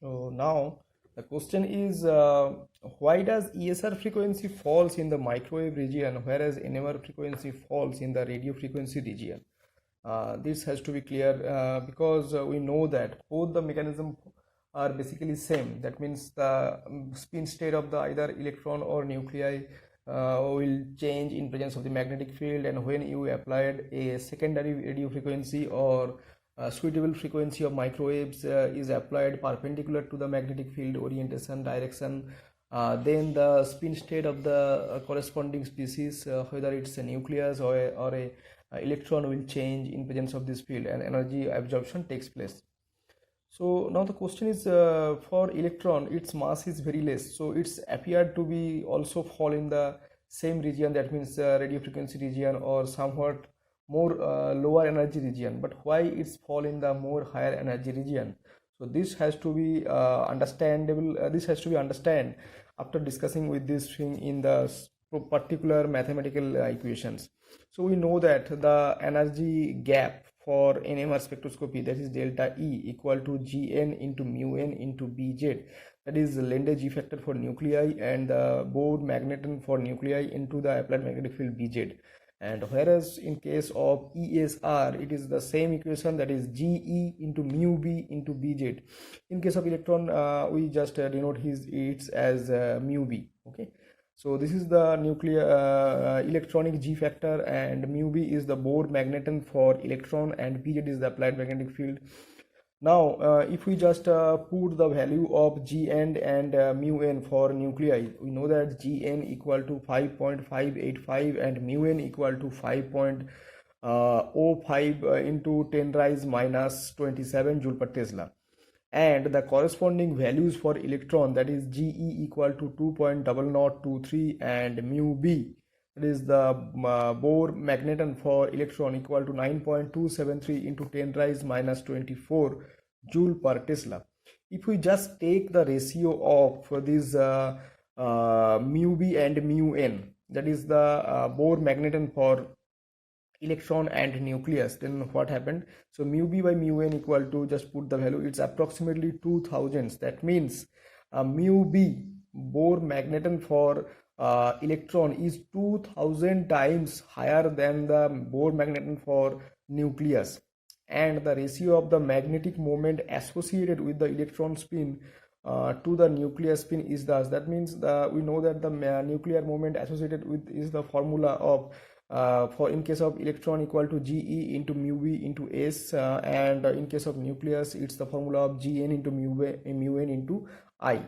So now the question is, why does ESR frequency falls in the microwave region whereas NMR frequency falls in the radio frequency region? This has to be clear because we know that both the mechanism are basically same. That means the spin state of the either electron or nuclei will change in presence of the magnetic field, and when you applied a secondary radio frequency or suitable frequency of microwaves is applied perpendicular to the magnetic field orientation direction, then the spin state of the corresponding species, whether it's a nucleus or a electron, will change in presence of this field and energy absorption takes place. So now the question is, for electron its mass is very less, so it's appeared to be also fall in the same region, that means radio frequency region or somewhat more lower energy region. But why it's fall in the more higher energy region? So this has to be understandable, this has to be understand after discussing with this thing in the particular mathematical equations. So we know that the energy gap for NMR spectroscopy, that is delta E, equal to Gn into mu n into Bz, that is Lende G factor for nuclei and the Bohr magneton for nuclei into the applied magnetic field Bz. And whereas in case of ESR it is the same equation, that is Ge into mu b into Bz. In case of electron we just denote it as mu b. Okay, so this is the nuclear electronic G factor, and mu b is the Bohr magneton for electron and Bz is the applied magnetic field. Now if we just put the value of Gn and mu n for nuclei, we know that Gn equal to 5.585 and mu n equal to 5.05 into 10 raise minus 27 joule per Tesla, and the corresponding values for electron, that is Ge equal to 2.0023 and mu b, that is the Bohr magneton for electron, equal to 9.273 into 10 raise minus 24 joule per Tesla. If we just take the ratio of this mu b and mu n, that is the Bohr magneton for electron and nucleus, then what happened? So mu b by mu n equal to, just put the value, it's approximately 2000. That means mu b, Bohr magneton for electron, is 2000 times higher than the Bohr magneton for nucleus, and the ratio of the magnetic moment associated with the electron spin to the nuclear spin is thus. That means we know that the nuclear moment associated with is the formula of for in case of electron equal to Ge into mu b into S, and in case of nucleus it's the formula of Gn into mu n into I.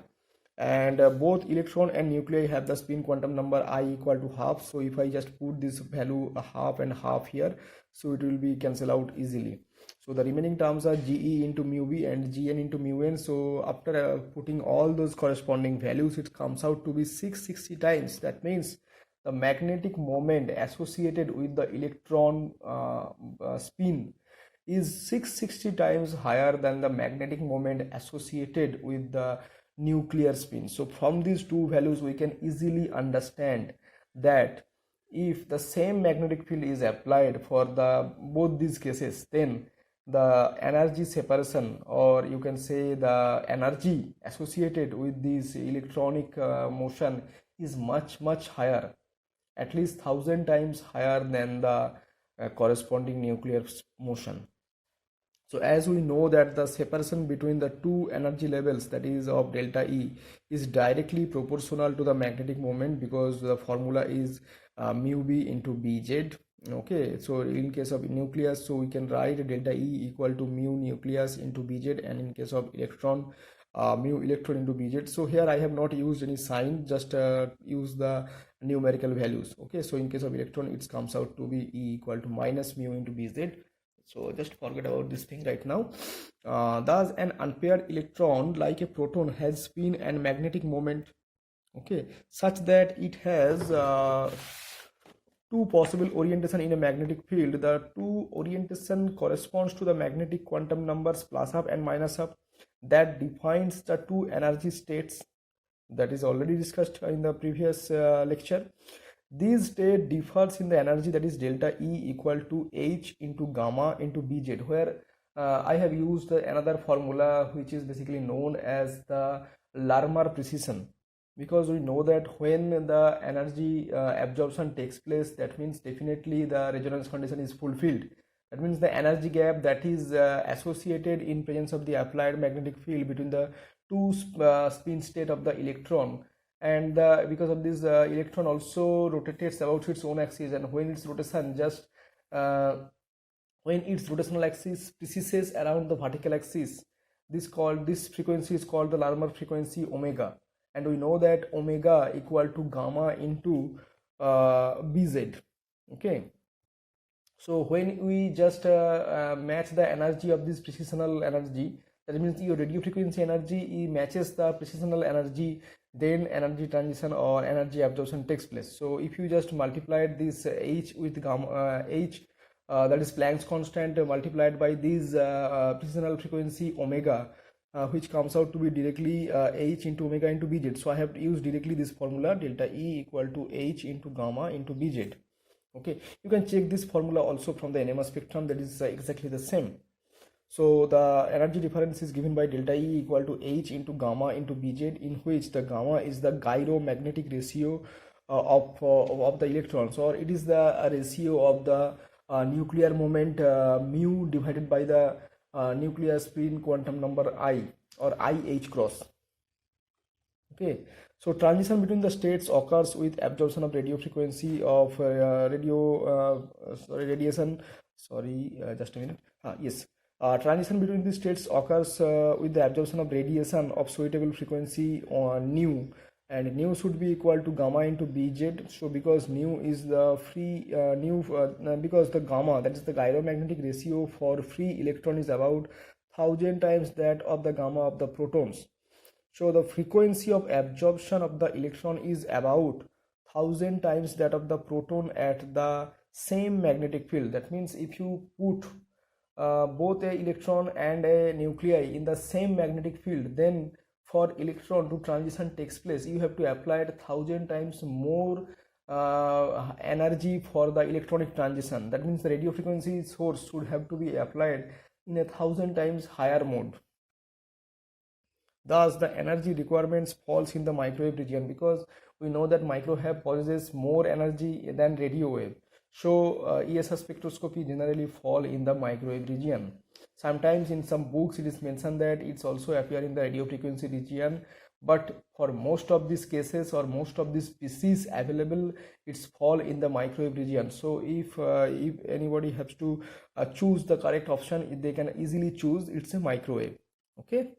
And both electron and nuclei have the spin quantum number I equal to half. So if I just put this value half and half here, so it will be cancel out easily. So the remaining terms are Ge into mu b and Gn into mu n. So after putting all those corresponding values, it comes out to be 660 times. That means the magnetic moment associated with the electron spin is 660 times higher than the magnetic moment associated with the nuclear spin. So from these two values we can easily understand that if the same magnetic field is applied for the both these cases, then the energy separation, or you can say the energy associated with this electronic motion, is much higher, at least 1000 times higher than the corresponding nuclear motion. So as we know that the separation between the two energy levels, that is of delta E, is directly proportional to the magnetic moment, because the formula is mu b into Bz. Okay, so in case of nucleus, so we can write delta E equal to mu nucleus into Bz, and in case of electron, mu electron into Bz. So here I have not used any sign, just use the numerical values. Okay, so in case of electron it comes out to be E equal to minus mu into Bz. So just forget about this thing right now. Thus an unpaired electron, like a proton, has spin and magnetic moment, okay, such that it has two possible orientation in a magnetic field. The two orientation corresponds to the magnetic quantum numbers plus half and minus half that defines the two energy states, that is already discussed in the previous lecture. This state differs in the energy, that is delta E equal to H into gamma into Bz, where I have used another formula which is basically known as the Larmor precision, because we know that when the energy absorption takes place, that means definitely the resonance condition is fulfilled. That means the energy gap that is associated in presence of the applied magnetic field between the two spin state of the electron, and because of this electron also rotates about its own axis, and when its rotation just uh, when its rotational axis precedes around the vertical axis, this frequency is called the Larmor frequency omega, and we know that omega equal to gamma into bz. Okay, so when we just match the energy of this precisional energy, that means your radio frequency energy matches the precisional energy, then energy transition or energy absorption takes place. So if you just multiply this h with gamma h, that is Planck's constant, multiplied by this precisional frequency omega, which comes out to be directly h into omega into bz. So I have to use directly this formula, delta E equal to h into gamma into bz. Okay, you can check this formula also from the NMR spectrum, that is exactly the same. So the energy difference is given by delta E equal to h into gamma into bz, in which the gamma is the gyromagnetic ratio of the electrons, or it is the ratio of the nuclear moment mu divided by the nuclear spin quantum number I, or IH cross. Okay, so transition between the states occurs with absorption of radio frequency of radiation. Just a minute. Yes, transition between the states occurs with the absorption of radiation of suitable frequency on nu, and nu should be equal to gamma into bz. So because nu is the free because the gamma, that is the gyromagnetic ratio for free electron, is about 1000 times that of the gamma of the protons. So the frequency of absorption of the electron is about 1000 times that of the proton at the same magnetic field. That means if you put both a electron and a nuclei in the same magnetic field, then for electron to transition takes place, you have to apply 1000 times more energy for the electronic transition. That means the radio frequency source should have to be applied in 1000 times higher mode. Thus, the energy requirements falls in the microwave region, because we know that microwave possesses more energy than radio wave. So, ESR spectroscopy generally fall in the microwave region. Sometimes in some books it is mentioned that it's also appear in the radio frequency region, but for most of these cases or most of these species available, it's fall in the microwave region. So if anybody has to choose the correct option, they can easily choose it's a microwave. Okay.